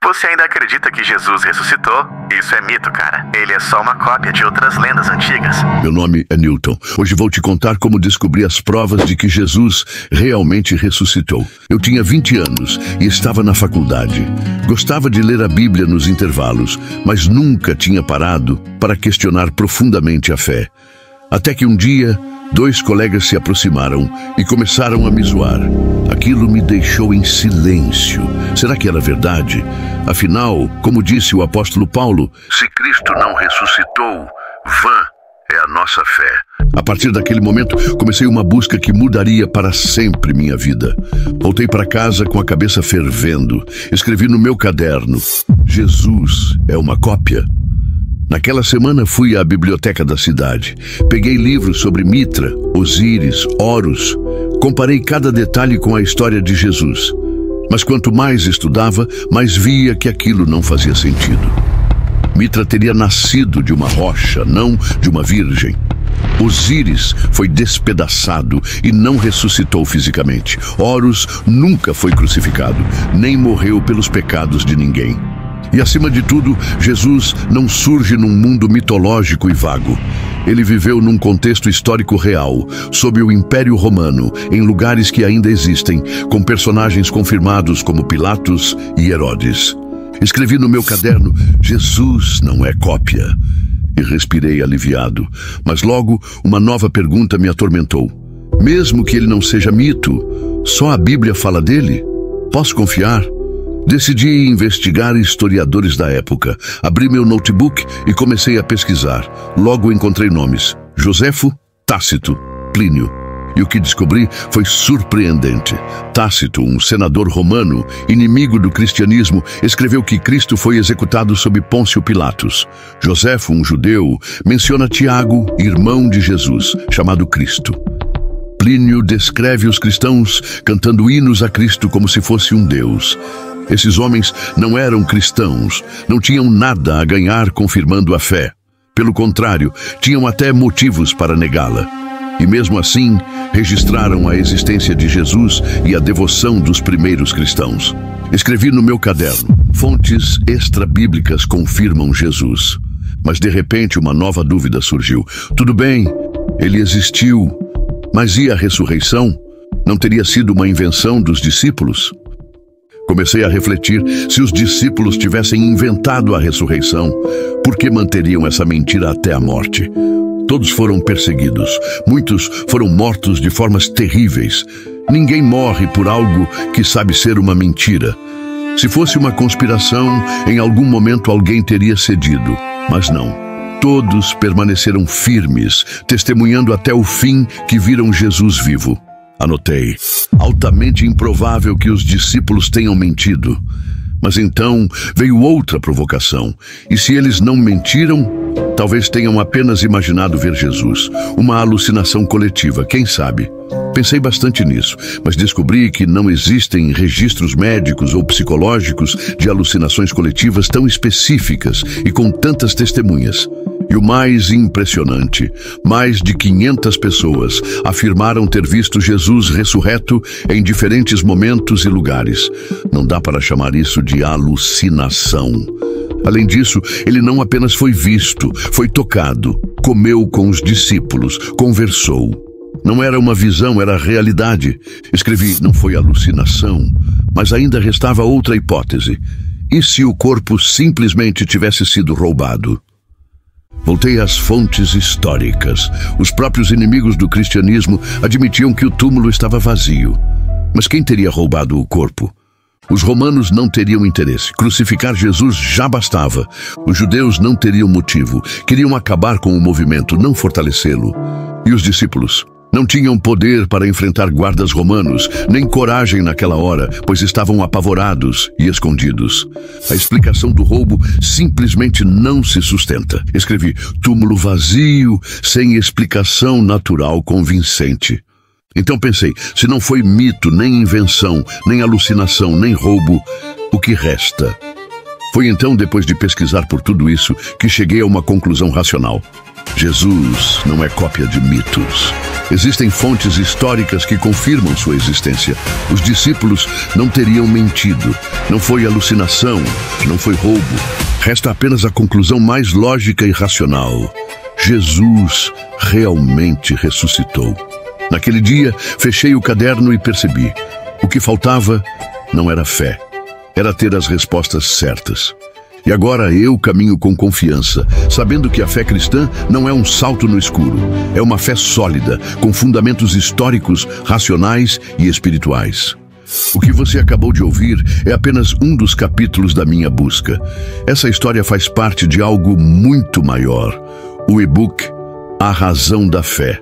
Você ainda acredita que Jesus ressuscitou? Isso é mito, cara. Ele é só uma cópia de outras lendas antigas. Meu nome é Newton. Hoje vou te contar como descobri as provas de que Jesus realmente ressuscitou. Eu tinha 20 anos e estava na faculdade. Gostava de ler a Bíblia nos intervalos, mas nunca tinha parado para questionar profundamente a fé. Até que um dia, 2 colegas se aproximaram e começaram a me zoar. Aquilo me deixou em silêncio. Será que era verdade? Afinal, como disse o apóstolo Paulo, se Cristo não ressuscitou, vã é a nossa fé. A partir daquele momento, comecei uma busca que mudaria para sempre minha vida. Voltei para casa com a cabeça fervendo. Escrevi no meu caderno: Jesus é uma cópia. Naquela semana fui à biblioteca da cidade. Peguei livros sobre Mitra, Osíris, Horus. Comparei cada detalhe com a história de Jesus. Mas quanto mais estudava, mais via que aquilo não fazia sentido. Mitra teria nascido de uma rocha, não de uma virgem. Osíris foi despedaçado e não ressuscitou fisicamente. Horus nunca foi crucificado, nem morreu pelos pecados de ninguém. E, acima de tudo, Jesus não surge num mundo mitológico e vago. Ele viveu num contexto histórico real, sob o Império Romano, em lugares que ainda existem, com personagens confirmados como Pilatos e Herodes. Escrevi no meu caderno: Jesus não é cópia. E respirei aliviado. Mas logo, uma nova pergunta me atormentou. Mesmo que ele não seja mito, só a Bíblia fala dele? Posso confiar? Decidi investigar historiadores da época. Abri meu notebook e comecei a pesquisar. Logo encontrei nomes: Joséfo, Tácito, Plínio. E o que descobri foi surpreendente. Tácito, um senador romano, inimigo do cristianismo, escreveu que Cristo foi executado sob Pôncio Pilatos. Joséfo, um judeu, menciona Tiago, irmão de Jesus, chamado Cristo. Plínio descreve os cristãos cantando hinos a Cristo como se fosse um deus. Esses homens não eram cristãos, não tinham nada a ganhar confirmando a fé. Pelo contrário, tinham até motivos para negá-la. E mesmo assim, registraram a existência de Jesus e a devoção dos primeiros cristãos. Escrevi no meu caderno: fontes extra-bíblicas confirmam Jesus. Mas de repente uma nova dúvida surgiu. Tudo bem, ele existiu, mas e a ressurreição? Não teria sido uma invenção dos discípulos? Comecei a refletir: se os discípulos tivessem inventado a ressurreição, por que manteriam essa mentira até a morte? Todos foram perseguidos, muitos foram mortos de formas terríveis. Ninguém morre por algo que sabe ser uma mentira. Se fosse uma conspiração, em algum momento alguém teria cedido, mas não. Todos permaneceram firmes, testemunhando até o fim que viram Jesus vivo. Anotei: altamente improvável que os discípulos tenham mentido. Mas então veio outra provocação. E se eles não mentiram, talvez tenham apenas imaginado ver Jesus. Uma alucinação coletiva, quem sabe? Pensei bastante nisso, mas descobri que não existem registros médicos ou psicológicos de alucinações coletivas tão específicas e com tantas testemunhas. E o mais impressionante, mais de 500 pessoas afirmaram ter visto Jesus ressurreto em diferentes momentos e lugares. Não dá para chamar isso de alucinação. Além disso, ele não apenas foi visto, foi tocado, comeu com os discípulos, conversou. Não era uma visão, era realidade. Escrevi: não foi alucinação, mas ainda restava outra hipótese. E se o corpo simplesmente tivesse sido roubado? Voltei às fontes históricas. Os próprios inimigos do cristianismo admitiam que o túmulo estava vazio. Mas quem teria roubado o corpo? Os romanos não teriam interesse. Crucificar Jesus já bastava. Os judeus não teriam motivo. Queriam acabar com o movimento, não fortalecê-lo. E os discípulos? Não tinham poder para enfrentar guardas romanos, nem coragem naquela hora, pois estavam apavorados e escondidos. A explicação do roubo simplesmente não se sustenta. Escrevi: túmulo vazio, sem explicação natural convincente. Então pensei: se não foi mito, nem invenção, nem alucinação, nem roubo, o que resta? Foi então, depois de pesquisar por tudo isso, que cheguei a uma conclusão racional: Jesus não é cópia de mitos. Existem fontes históricas que confirmam sua existência. Os discípulos não teriam mentido. Não foi alucinação, não foi roubo. Resta apenas a conclusão mais lógica e racional. Jesus realmente ressuscitou. Naquele dia, fechei o caderno e percebi. O que faltava não era fé, era ter as respostas certas. E agora eu caminho com confiança, sabendo que a fé cristã não é um salto no escuro. É uma fé sólida, com fundamentos históricos, racionais e espirituais. O que você acabou de ouvir é apenas um dos capítulos da minha busca. Essa história faz parte de algo muito maior. O e-book A Razão da Fé.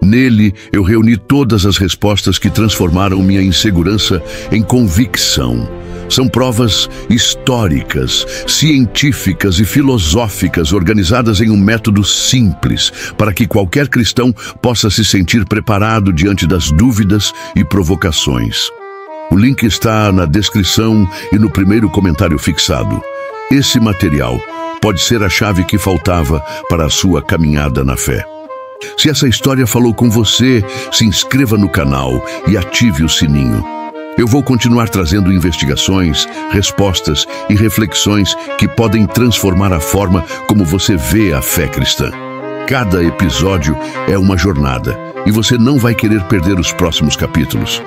Nele, eu reuni todas as respostas que transformaram minha insegurança em convicção. São provas históricas, científicas e filosóficas organizadas em um método simples para que qualquer cristão possa se sentir preparado diante das dúvidas e provocações. O link está na descrição e no primeiro comentário fixado. Esse material pode ser a chave que faltava para a sua caminhada na fé. Se essa história falou com você, se inscreva no canal e ative o sininho. Eu vou continuar trazendo investigações, respostas e reflexões que podem transformar a forma como você vê a fé cristã. Cada episódio é uma jornada e você não vai querer perder os próximos capítulos.